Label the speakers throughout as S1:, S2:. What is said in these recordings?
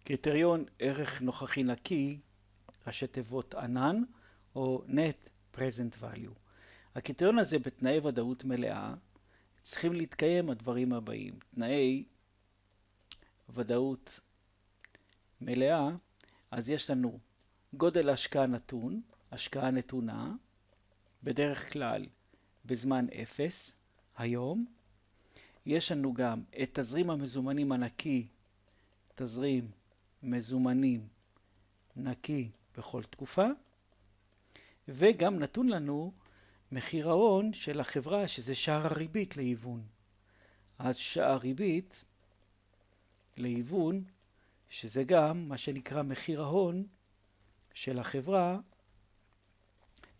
S1: קריטריון ערך נוכחי נקי, ראשי תיבות ענן, או Net Present Value. הקריטריון הזה בתנאי ודאות מלאה צריכים להתקיים הדברים הבאים. תנאי ודאות מלאה, אז יש לנו גודל השקעה נתון, השקעה נתונה, בדרך כלל בזמן 0, היום. יש לנו גם את תזרים המזומנים הנקי, תזרים מזומנים נקי בכל תקופה, וגם נתון לנו מחיר ההון של החברה, שזה שער הריבית להיוון. אז שער הריבית להיוון, שזה גם מה שנקרא מחיר ההון של החברה,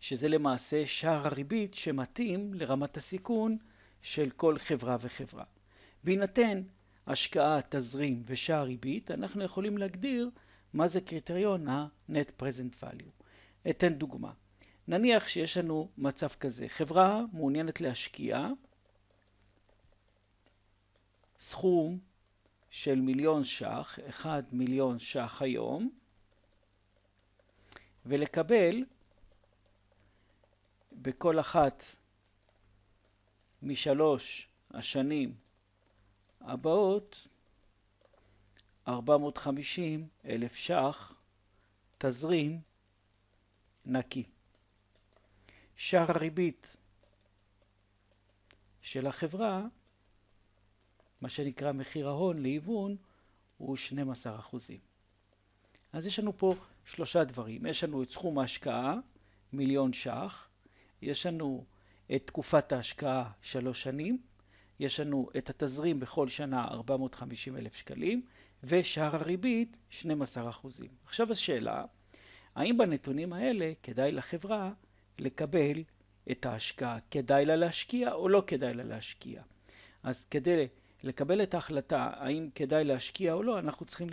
S1: שזה למעשה שער הריבית שמתאים לרמת הסיכון של כל חברה וחברה. בהינתן השקעה, תזרים ושער ריבית, אנחנו יכולים להגדיר מה זה קריטריון ה-Net Present Value. אתן דוגמה. נניח שיש לנו מצב כזה, חברה מעוניינת להשקיע סכום של 1,000,000 ש"ח, 1,000,000 ש"ח היום, ולקבל בכל אחת משלוש השנים הבאות 450,000 ש"ח תזרים נקי. שער הריבית של החברה, מה שנקרא מחיר ההון להיוון, הוא 12%. אז יש לנו פה שלושה דברים. יש לנו את סכום ההשקעה, 1,000,000 ש"ח. יש לנו את תקופת ההשקעה 3 שנים. יש לנו את התזרים בכל שנה 450,000 שקלים. ושער הריבית 12%. עכשיו השאלה, האם בנתונים האלה כדאי לחברה לקבל את ההשקעה? כדאי לה להשקיע או לא כדאי לה להשקיע? אז כדי לקבל את ההחלטה האם כדאי להשקיע או לא, אנחנו צריכים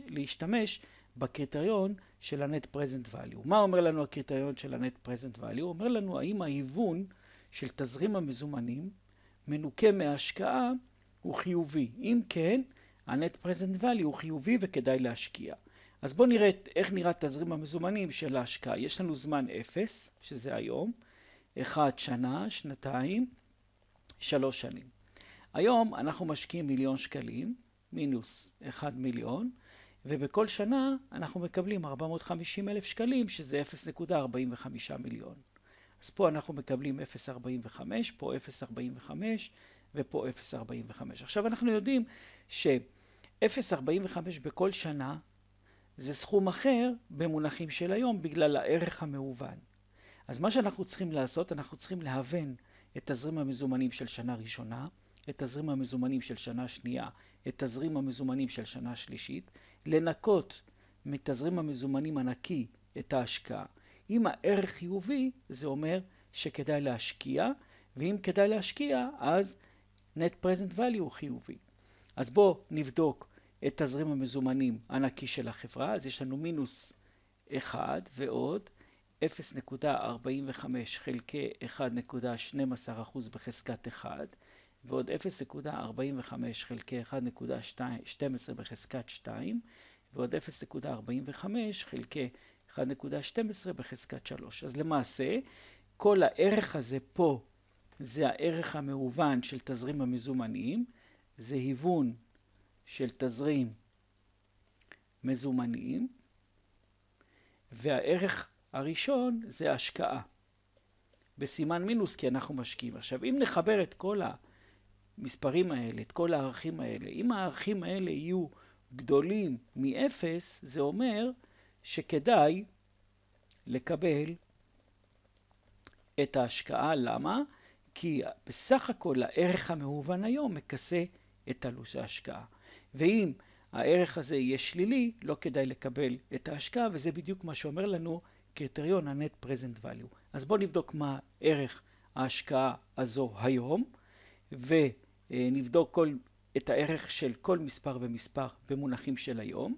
S1: להשתמש בקריטריון של ה-Net Present Value. מה אומר לנו הקריטריון של ה-Net Present Value? הוא אומר לנו האם ההיוון של תזרים המזומנים מנוכה מההשקעה הוא חיובי. אם כן, ה-Net Present Value הוא חיובי וכדאי להשקיע. אז בואו נראה איך נראה תזרים המזומנים של ההשקעה. יש לנו זמן 0, שזה היום, 1 שנה, שנתיים, 3 שנים. היום אנחנו משקיעים 1,000,000 שקלים, מינוס 1,000,000, ובכל שנה אנחנו מקבלים 450,000 שקלים, שזה 0.45 מיליון. אז פה אנחנו מקבלים 0.45, פה 0.45 ופה 0.45. עכשיו אנחנו יודעים ש-0.45 בכל שנה זה סכום אחר במונחים של היום בגלל הערך המהוון. אז מה שאנחנו צריכים לעשות, אנחנו צריכים להוון את תזרים המזומנים של שנה ראשונה, את תזרים המזומנים של שנה שנייה, את תזרים המזומנים של שנה שלישית, לנקות מתזרים המזומנים הנקי את ההשקעה. אם הערך חיובי, זה אומר שכדאי להשקיע, ואם כדאי להשקיע, אז Net Present Value הוא חיובי. אז בואו נבדוק את תזרים המזומנים הנקי של החברה. אז יש לנו מינוס 1 ועוד 0.45 חלקי 1.12% בחזקת 1, ועוד 0.45 חלקי 1.12 בחזקת 2, ועוד 0.45 חלקי 1.12 בחזקת 3. אז למעשה, כל הערך הזה פה, זה הערך המהוון של תזרים המזומנים, זה היוון של תזרים מזומנים, והערך הראשון זה השקעה, בסימן מינוס כי אנחנו משקיעים. עכשיו, אם נחבר את כל המספרים האלה, את כל הערכים האלה, אם הערכים האלה יהיו גדולים מ-0, זה אומר שכדאי לקבל את ההשקעה. למה? כי בסך הכל הערך המהוון היום מכסה את עלות ההשקעה. ואם הערך הזה יהיה שלילי, לא כדאי לקבל את ההשקעה, וזה בדיוק מה שאומר לנו קריטריון ה-Net Present Value. אז בואו נבדוק מה ערך ההשקעה הזו היום, ונבדוק את הערך של כל מספר ומספר במונחים של היום.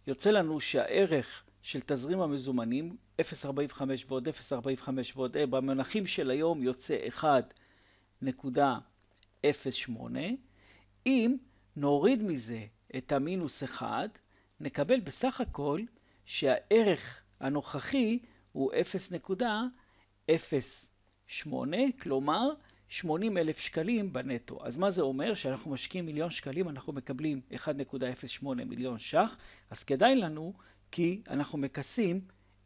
S1: יוצא לנו שהערך של תזרים המזומנים 0.45 ועוד 0.45 ועוד במונחים של היום יוצא 1.08. אם נוריד מזה את המינוס 1, נקבל בסך הכל שהערך הנוכחי הוא 0.08, כלומר 80,000 שקלים בנטו. אז מה זה אומר? שאנחנו משקיעים מיליון שקלים, אנחנו מקבלים 1.08 מיליון ש"ח, אז כדאי לנו כי אנחנו מכסים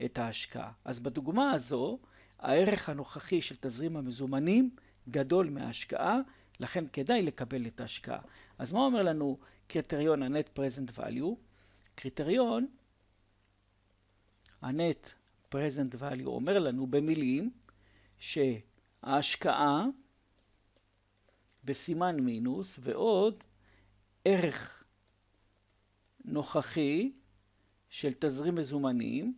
S1: את ההשקעה. אז בדוגמה הזו, הערך הנוכחי של תזרים המזומנים גדול מההשקעה, לכן כדאי לקבל את ההשקעה. אז מה אומר לנו קריטריון ה-Net Present Value? קריטריון ה-Net Present Value אומר לנו במילים שההשקעה בסימן מינוס ועוד ערך נוכחי של תזרים מזומנים,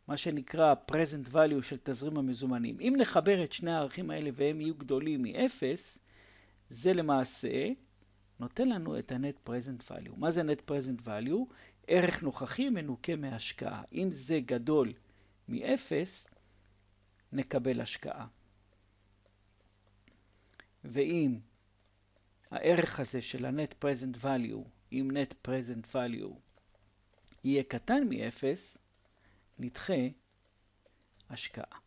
S1: מה שנקרא present value של תזרים המזומנים. אם נחבר את שני הערכים האלה והם יהיו גדולים מ-0, זה למעשה נותן לנו את ה-net present value. מה זה net present value? ערך נוכחי מנוקה מהשקעה. אם זה גדול מ-0, נקבל השקעה. ואם הערך הזה של ה-net present value, אם net present value יהיה קטן מ-0, נדחה השקעה.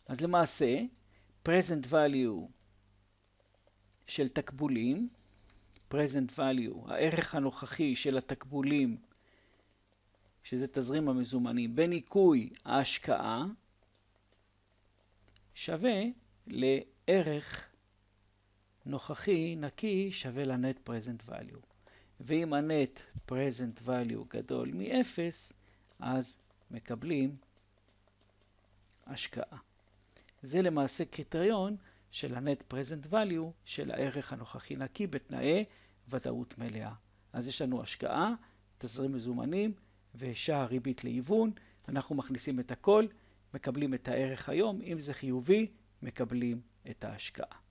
S1: אז למעשה, present value של תקבולים, present value, הערך הנוכחי של התקבולים, שזה תזרים המזומנים, בניכוי ההשקעה, שווה לערך נוכחי נקי שווה ל-net present value. ואם ה-net present value גדול מ-0, אז מקבלים השקעה. זה למעשה קריטריון של ה-net present value של הערך הנוכחי נקי בתנאי ודאות מלאה. אז יש לנו השקעה, תזרים מזומנים ושער ריבית להיוון. אנחנו מכניסים את הכל, מקבלים את הערך היום. אם זה חיובי, מקבלים את ההשקעה.